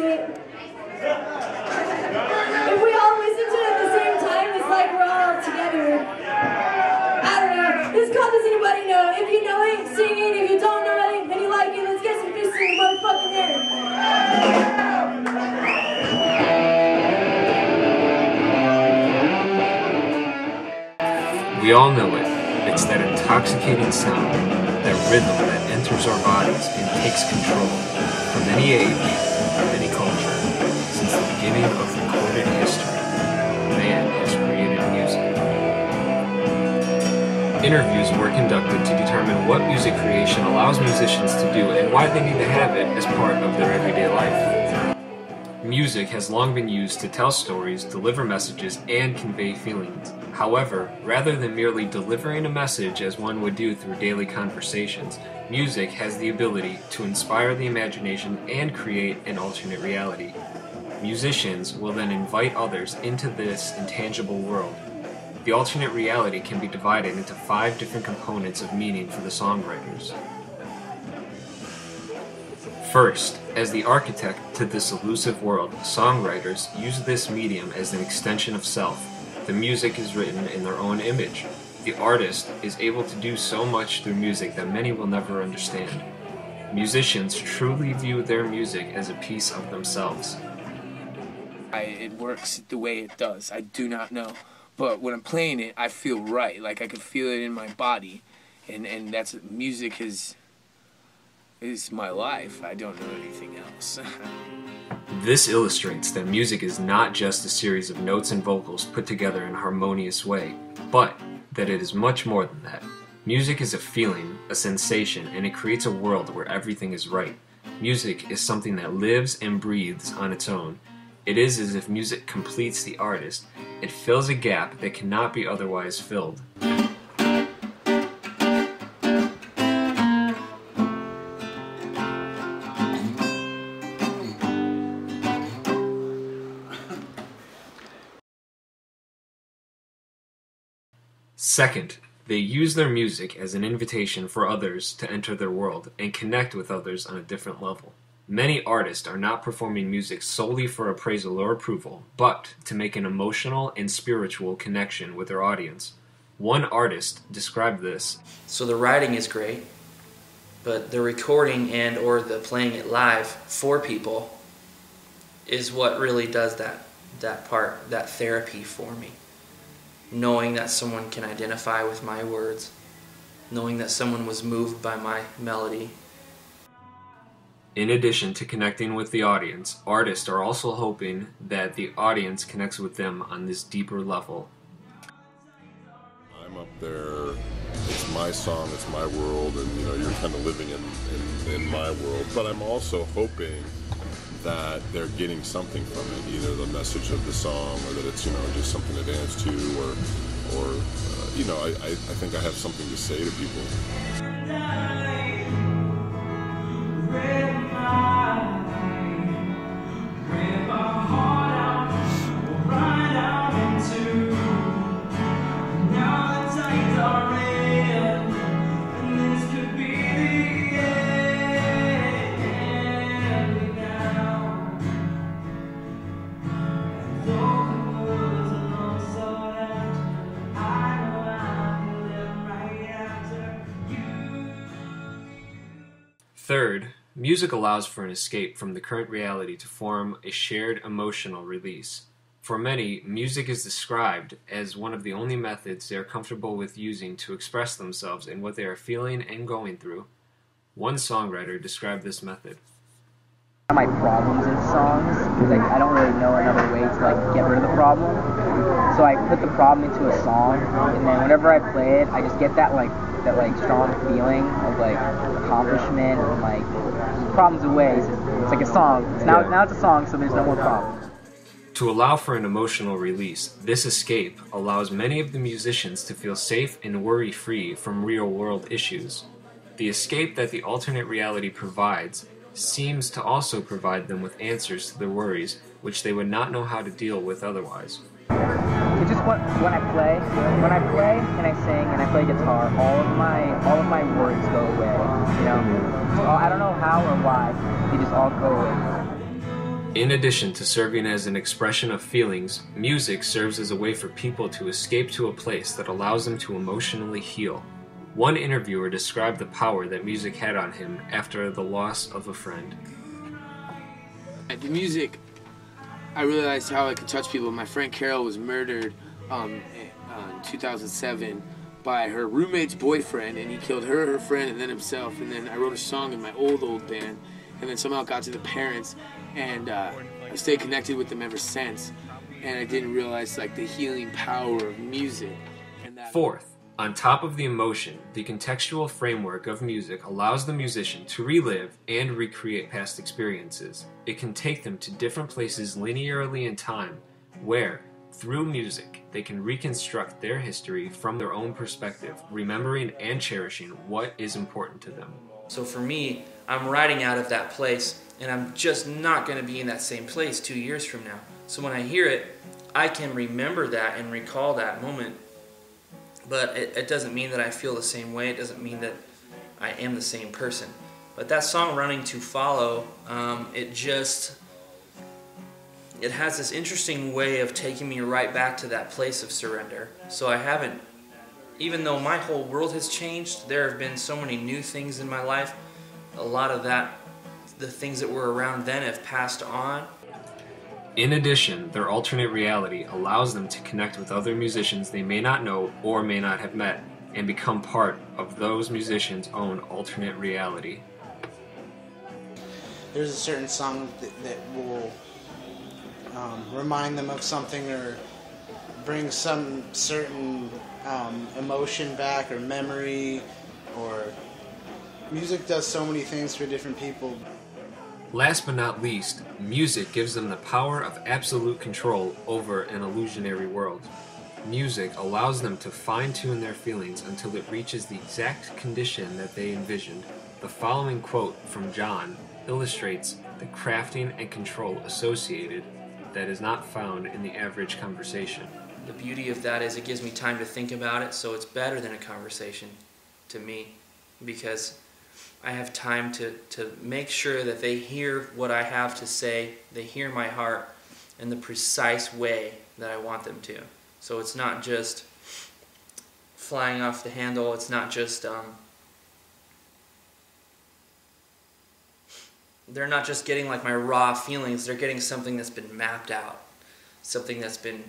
it. If we all listen to it at the same time, it's like we're all together. I don't know. This call, does anybody know? If you know it, sing it. If you don't know it and you like it, let's get some fists in the motherfucking air. We all know it. It's that intoxicating sound, that rhythm that enters our bodies and takes control. From any age, any culture, since the beginning of recorded history, man has created music. Interviews were conducted to determine what music creation allows musicians to do and why they need to have it as part of their everyday life. Music has long been used to tell stories, deliver messages, and convey feelings. However, rather than merely delivering a message as one would do through daily conversations, music has the ability to inspire the imagination and create an alternate reality. Musicians will then invite others into this intangible world. The alternate reality can be divided into 5 different components of meaning for the songwriters. First, as the architect to this elusive world, songwriters use this medium as an extension of self. The music is written in their own image. The artist is able to do so much through music that many will never understand. Musicians truly view their music as a piece of themselves. It works the way it does. I do not know. But when I'm playing it, I feel right. Like I can feel it in my body. And that's, music is my life. I don't know anything else. This illustrates that music is not just a series of notes and vocals put together in a harmonious way, but that it is much more than that. Music is a feeling, a sensation, and it creates a world where everything is right. Music is something that lives and breathes on its own. It is as if music completes the artist. It fills a gap that cannot be otherwise filled. Second, they use their music as an invitation for others to enter their world and connect with others on a different level. Many artists are not performing music solely for appraisal or approval, but to make an emotional and spiritual connection with their audience. One artist described this. So the writing is great, but the recording and or the playing it live for people is what really does that part, that therapy for me. Knowing that someone can identify with my words, knowing that someone was moved by my melody. In addition to connecting with the audience, artists are also hoping that the audience connects with them on this deeper level. I'm up there, it's my song, it's my world, and you're kind of living in my world. But I'm also hoping that they're getting something from it, either the message of the song, or that it's just something to dance to, or I think I have something to say to people. Third, music allows for an escape from the current reality to form a shared emotional release. For many, music is described as one of the only methods they are comfortable with using to express themselves in what they are feeling and going through. One songwriter described this method. My problems in songs, because I don't really know another way to get rid of the problem. So I put the problem into a song, and then whenever I play it, I just get that strong feeling of accomplishment and problems away. It's like a song. Now it's a song, so there's no more problems. To allow for an emotional release, this escape allows many of the musicians to feel safe and worry-free from real-world issues. The escape that the alternate reality provides seems to also provide them with answers to their worries, which they would not know how to deal with otherwise. It's just when I play and I sing and I play guitar, all of my worries go away. I don't know how or why, they just all go away. In addition to serving as an expression of feelings, music serves as a way for people to escape to a place that allows them to emotionally heal. One interviewer described the power that music had on him after the loss of a friend. The music, I realized how it could touch people. My friend Carol was murdered in 2007 by her roommate's boyfriend, and he killed her, her friend, and then himself. And then I wrote a song in my old band, and then somehow it got to the parents, and I stayed connected with them ever since. And I didn't realize like the healing power of music. And that. Fourth, on top of the emotion, the contextual framework of music allows the musician to relive and recreate past experiences. It can take them to different places linearly in time, where, through music, they can reconstruct their history from their own perspective, remembering and cherishing what is important to them. So for me, I'm writing out of that place, and I'm just not going to be in that same place 2 years from now. So when I hear it, I can remember that and recall that moment. But it doesn't mean that I feel the same way. It doesn't mean that I am the same person. But that song, Running to Follow, it has this interesting way of taking me right back to that place of surrender. So I haven't, even though my whole world has changed, there have been so many new things in my life. A lot of that, the things that were around then have passed on. In addition, their alternate reality allows them to connect with other musicians they may not know or may not have met, and become part of those musicians' own alternate reality. There's a certain song that will remind them of something or bring some certain emotion back or memory, or music does so many things for different people. Last but not least, music gives them the power of absolute control over an illusionary world. Music allows them to fine-tune their feelings until it reaches the exact condition that they envisioned. The following quote from John illustrates the crafting and control associated that is not found in the average conversation. The beauty of that is it gives me time to think about it, so it's better than a conversation to me, because I have time to make sure that they hear what I have to say, they hear my heart in the precise way that I want them to. So it's not just flying off the handle, it's not just, they're not just getting like my raw feelings, they're getting something that's been mapped out, something that's been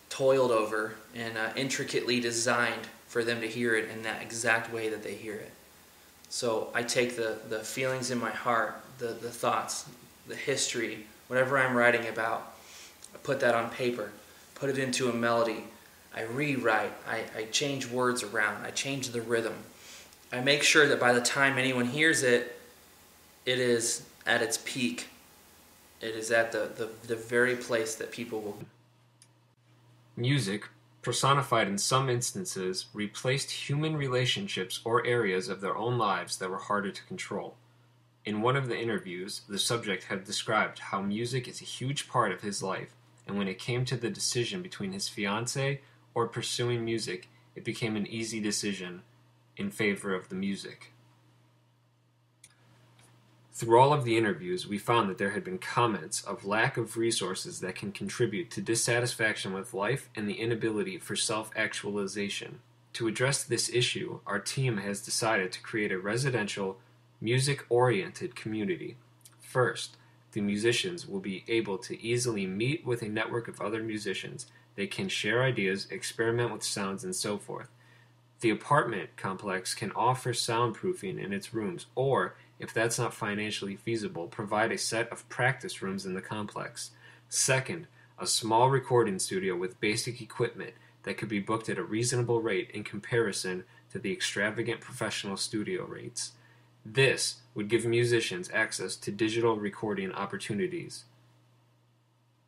toiled over and intricately designed for them to hear it in that exact way that they hear it. So I take the feelings in my heart, the thoughts, the history, whatever I'm writing about, I put that on paper, put it into a melody, I rewrite, I change words around, I change the rhythm. I make sure that by the time anyone hears it, it is at its peak. It is at the very place that people will. Music, personified in some instances, replaced human relationships or areas of their own lives that were harder to control. In one of the interviews, the subject had described how music is a huge part of his life, and when it came to the decision between his fiancée or pursuing music, it became an easy decision in favor of the music. Through all of the interviews, we found that there had been comments of lack of resources that can contribute to dissatisfaction with life and the inability for self-actualization. To address this issue, our team has decided to create a residential, music-oriented community. First, the musicians will be able to easily meet with a network of other musicians. They can share ideas, experiment with sounds, and so forth. The apartment complex can offer soundproofing in its rooms, or, if that's not financially feasible, provide a set of practice rooms in the complex. Second, a small recording studio with basic equipment that could be booked at a reasonable rate in comparison to the extravagant professional studio rates. This would give musicians access to digital recording opportunities.